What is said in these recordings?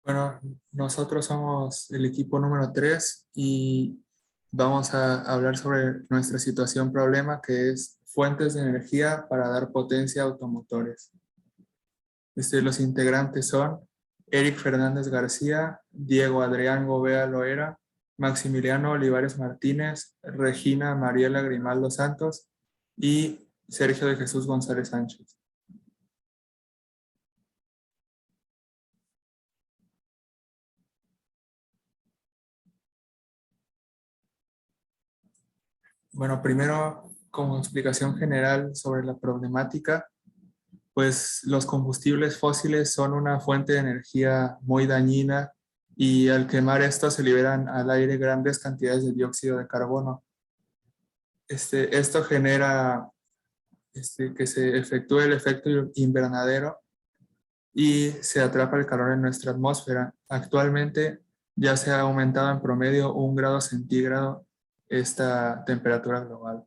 Bueno, nosotros somos el equipo número 3 y vamos a hablar sobre nuestra situación problema, que es fuentes de energía para dar potencia a automotores. Los integrantes son Eric Fernández García, Diego Adrián Gobea Loera, Maximiliano Olivares Martínez, Regina Mariela Grimaldo Santos y Sergio de Jesús González Sánchez. Bueno, primero, como explicación general sobre la problemática, pues los combustibles fósiles son una fuente de energía muy dañina y al quemar estos se liberan al aire grandes cantidades de dióxido de carbono. Esto genera que se efectúe el efecto invernadero y se atrapa el calor en nuestra atmósfera. Actualmente ya se ha aumentado en promedio 1 grado centígrado esta temperatura global.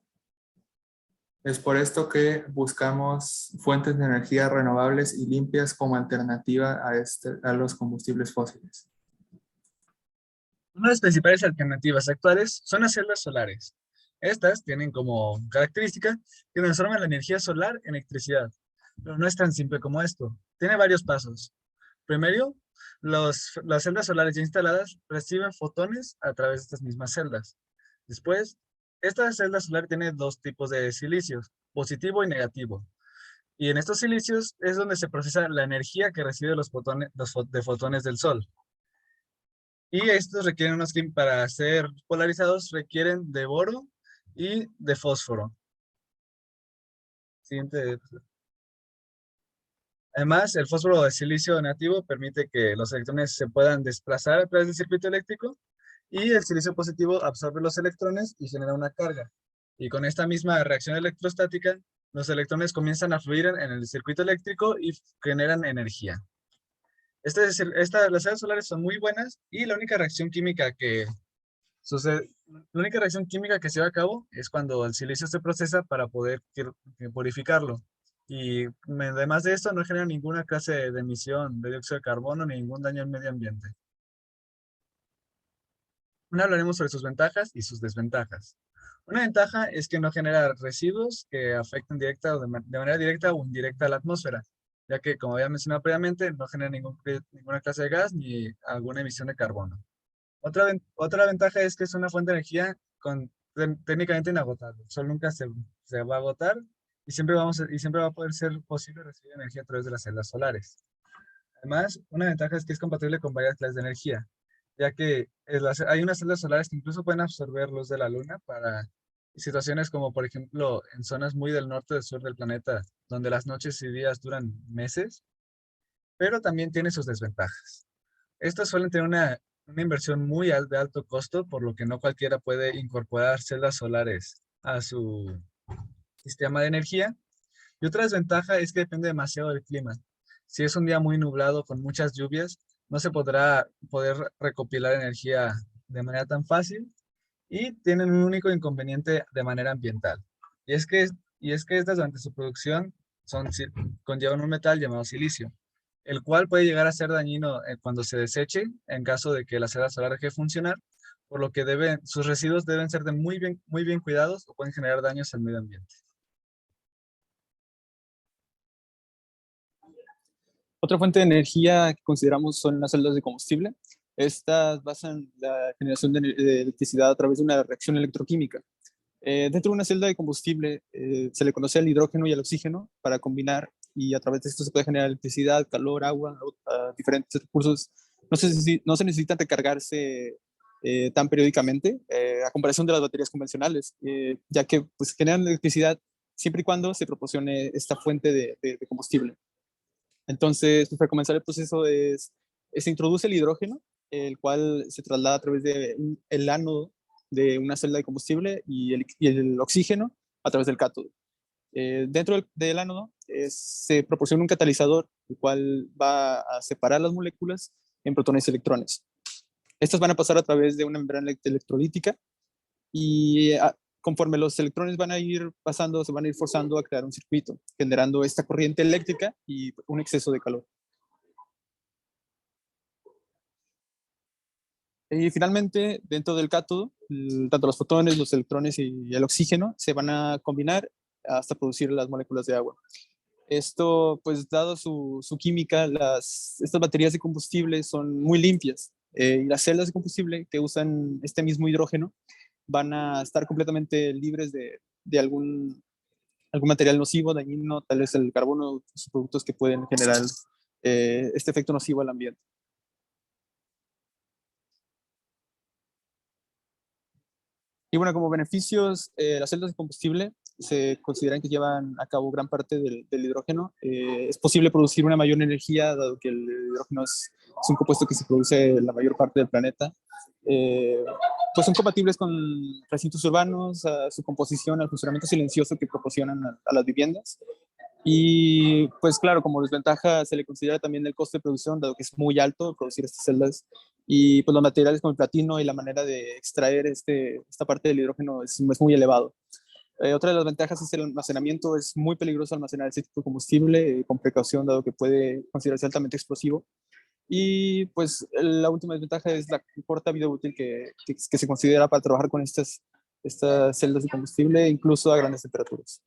Es por esto que buscamos fuentes de energía renovables y limpias como alternativa a los combustibles fósiles. Una de las principales alternativas actuales son las celdas solares. Estas tienen como característica que transforman la energía solar en electricidad, pero no es tan simple como esto. Tiene varios pasos. Primero, las celdas solares ya instaladas reciben fotones a través de estas mismas celdas. Después, esta celda solar tiene dos tipos de silicios, positivo y negativo. Y en estos silicios es donde se procesa la energía que recibe de fotones del sol. Y estos requieren para ser polarizados, requieren de boro y de fósforo. Siguiente. Además, el fósforo de silicio nativo permite que los electrones se puedan desplazar a través del circuito eléctrico y el silicio positivo absorbe los electrones y genera una carga. Y con esta misma reacción electrostática, los electrones comienzan a fluir en el circuito eléctrico y generan energía. Las celdas solares son muy buenas y la única reacción química que se lleva a cabo es cuando el silicio se procesa para poder purificarlo. Y además de esto, no genera ninguna clase de emisión de dióxido de carbono ni ningún daño al medio ambiente. Ahora hablaremos sobre sus ventajas y sus desventajas. Una ventaja es que no genera residuos que afecten de manera directa o indirecta a la atmósfera, ya que, como había mencionado previamente, no genera ninguna clase de gas ni alguna emisión de carbono. Otra ventaja es que es una fuente de energía técnicamente inagotable. El sol nunca se va a agotar y siempre va a poder ser posible recibir energía a través de las celdas solares. Además, una ventaja es que es compatible con varias clases de energía, ya que hay unas celdas solares que incluso pueden absorber luz de la luna para situaciones como, por ejemplo, en zonas muy del norte o del sur del planeta, donde las noches y días duran meses, pero también tiene sus desventajas. Estas suelen tener una inversión de alto costo, por lo que no cualquiera puede incorporar celdas solares a su sistema de energía. Y otra desventaja es que depende demasiado del clima. Si es un día muy nublado con muchas lluvias, no se podrá poder recopilar energía de manera tan fácil y tienen un único inconveniente de manera ambiental. Y es que, y es que estas durante su producción conllevan un metal llamado silicio, el cual puede llegar a ser dañino cuando se deseche en caso de que la celda solar deje de funcionar, por lo que sus residuos deben ser muy bien cuidados o pueden generar daños al medio ambiente. Otra fuente de energía que consideramos son las celdas de combustible. Estas basan la generación de electricidad a través de una reacción electroquímica. Dentro de una celda de combustible se le conoce al hidrógeno y al oxígeno para combinar y a través de esto se puede generar electricidad, calor, agua, diferentes recursos. No se necesitan recargarse tan periódicamente a comparación de las baterías convencionales, ya que pues, generan electricidad siempre y cuando se proporcione esta fuente de combustible. Entonces, para comenzar el proceso se introduce el hidrógeno, el cual se traslada a través del ánodo de una celda de combustible y el oxígeno a través del cátodo. Dentro del ánodo se proporciona un catalizador, el cual va a separar las moléculas en protones y electrones. Estas van a pasar a través de una membrana electrolítica y conforme los electrones van a ir pasando, se van a ir forzando a crear un circuito, generando esta corriente eléctrica y un exceso de calor. Y finalmente, dentro del cátodo, tanto los fotones, los electrones y el oxígeno se van a combinar hasta producir las moléculas de agua. Esto, pues dado su química, estas baterías de combustible son muy limpias, y las celdas de combustible que usan este mismo hidrógeno van a estar completamente libres de algún material nocivo, dañino, tal vez el carbono, sus productos que pueden generar este efecto nocivo al ambiente. Y bueno, como beneficios, las celdas de combustible se consideran que llevan a cabo gran parte del hidrógeno. Es posible producir una mayor energía, dado que el hidrógeno es un compuesto que se produce en la mayor parte del planeta. Pues son compatibles con recintos urbanos, a su composición, al funcionamiento silencioso que proporcionan a las viviendas. Y pues claro, como desventaja se le considera también el costo de producción, dado que es muy alto producir estas celdas, y pues los materiales como el platino y la manera de extraer esta parte del hidrógeno es muy elevado. Otra de las ventajas es el almacenamiento. Es muy peligroso almacenar este tipo de combustible con precaución, dado que puede considerarse altamente explosivo. Y pues la última desventaja es la corta vida útil que se considera para trabajar con estas celdas de combustible, incluso a grandes temperaturas.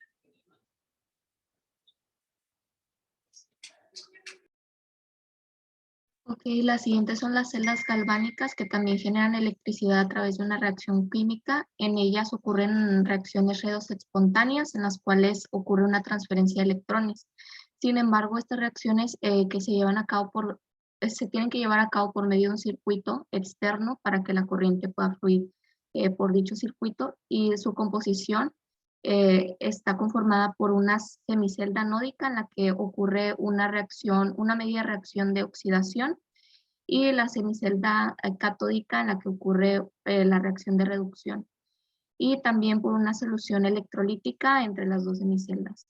Ok, las siguientes son las celdas galvánicas que también generan electricidad a través de una reacción química. En ellas ocurren reacciones redox espontáneas en las cuales ocurre una transferencia de electrones. Sin embargo, estas reacciones que se llevan a cabo se tienen que llevar a cabo por medio de un circuito externo para que la corriente pueda fluir por dicho circuito, y su composición está conformada por una semicelda anódica en la que ocurre una media reacción de oxidación, y la semicelda catódica en la que ocurre la reacción de reducción, y también por una solución electrolítica entre las dos semiceldas.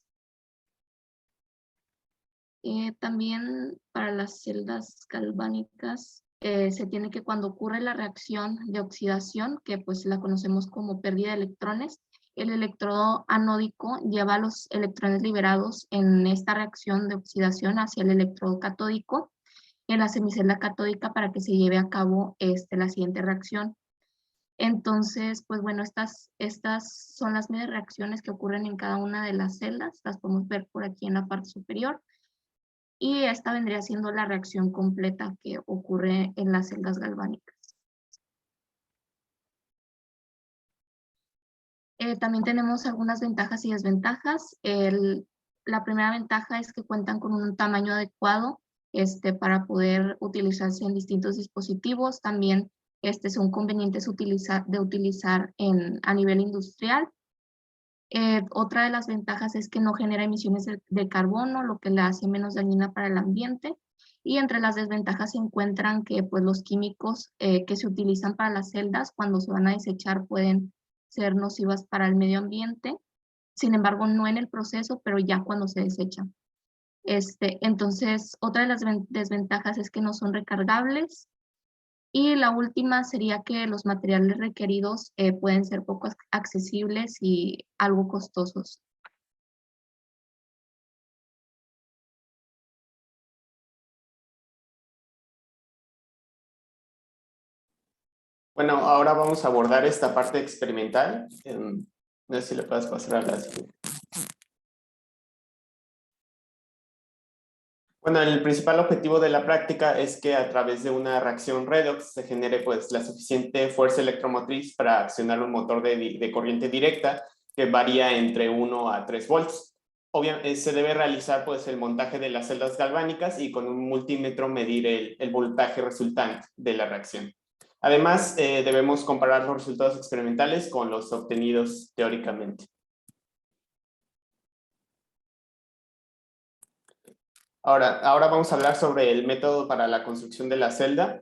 También para las celdas galvánicas se tiene que, cuando ocurre la reacción de oxidación, que pues la conocemos como pérdida de electrones, el electrodo anódico lleva los electrones liberados en esta reacción de oxidación hacia el electrodo catódico en la semicelda catódica para que se lleve a cabo la siguiente reacción. Entonces, pues bueno, estas son las medias reacciones que ocurren en cada una de las celdas. Las podemos ver por aquí en la parte superior. Y esta vendría siendo la reacción completa que ocurre en las celdas galvánicas. También tenemos algunas ventajas y desventajas. La primera ventaja es que cuentan con un tamaño adecuado para poder utilizarse en distintos dispositivos. También son convenientes de utilizar a nivel industrial. Otra de las ventajas es que no genera emisiones de carbono, lo que la hace menos dañina para el ambiente. Y entre las desventajas se encuentran que pues, los químicos que se utilizan para las celdas, cuando se van a desechar, pueden ser nocivas para el medio ambiente. Sin embargo, no en el proceso, pero ya cuando se desechan. Entonces, otra de las desventajas es que no son recargables. Y la última sería que los materiales requeridos pueden ser poco accesibles y algo costosos. Bueno, ahora vamos a abordar esta parte experimental. No sé si le puedes pasar a la siguiente. Bueno, el principal objetivo de la práctica es que a través de una reacción redox se genere pues la suficiente fuerza electromotriz para accionar un motor de corriente directa que varía entre 1 a 3 volts. Obviamente se debe realizar pues el montaje de las celdas galvánicas y con un multímetro medir el voltaje resultante de la reacción. Además, debemos comparar los resultados experimentales con los obtenidos teóricamente. Ahora vamos a hablar sobre el método para la construcción de la celda.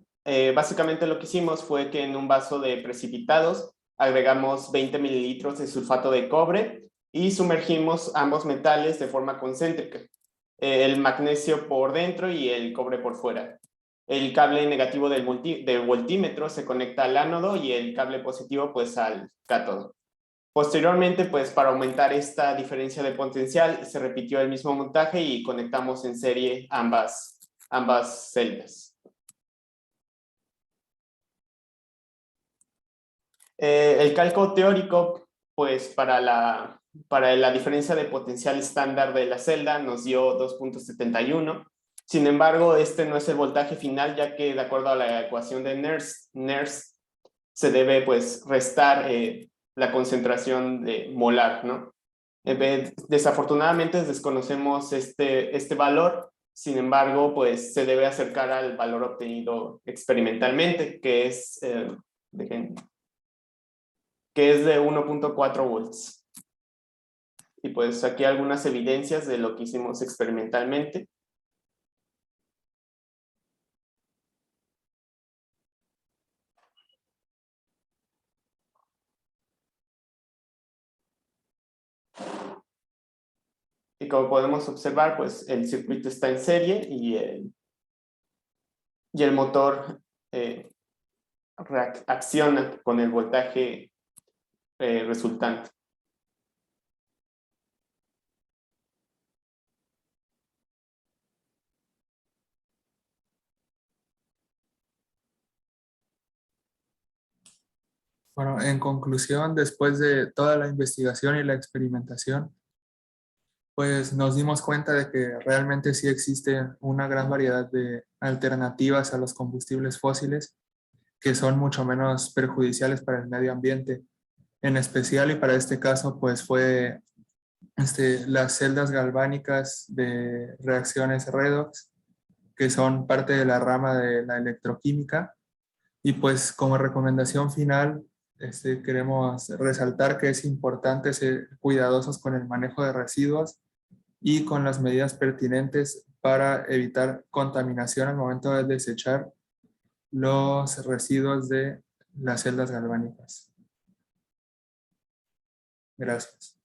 Básicamente lo que hicimos fue que en un vaso de precipitados agregamos 20 mililitros de sulfato de cobre y sumergimos ambos metales de forma concéntrica. El magnesio por dentro y el cobre por fuera. El cable negativo del voltímetro se conecta al ánodo y el cable positivo pues al cátodo. Posteriormente, pues para aumentar esta diferencia de potencial, se repitió el mismo montaje y conectamos en serie ambas celdas. El cálculo teórico, pues para la diferencia de potencial estándar de la celda nos dio 2.71. Sin embargo, este no es el voltaje final, ya que de acuerdo a la ecuación de Nernst se debe pues restar la concentración de molar, ¿no? Desafortunadamente desconocemos este valor, sin embargo, pues se debe acercar al valor obtenido experimentalmente, que es de 1.4 volts. Y pues aquí algunas evidencias de lo que hicimos experimentalmente. Y como podemos observar, pues el circuito está en serie y el motor reacciona con el voltaje resultante. Bueno, en conclusión, después de toda la investigación y la experimentación, pues nos dimos cuenta de que realmente sí existe una gran variedad de alternativas a los combustibles fósiles que son mucho menos perjudiciales para el medio ambiente. En especial, y para este caso, pues fue las celdas galvánicas de reacciones redox, que son parte de la rama de la electroquímica. Y pues como recomendación final, queremos resaltar que es importante ser cuidadosos con el manejo de residuos y con las medidas pertinentes para evitar contaminación al momento de desechar los residuos de las celdas galvánicas. Gracias.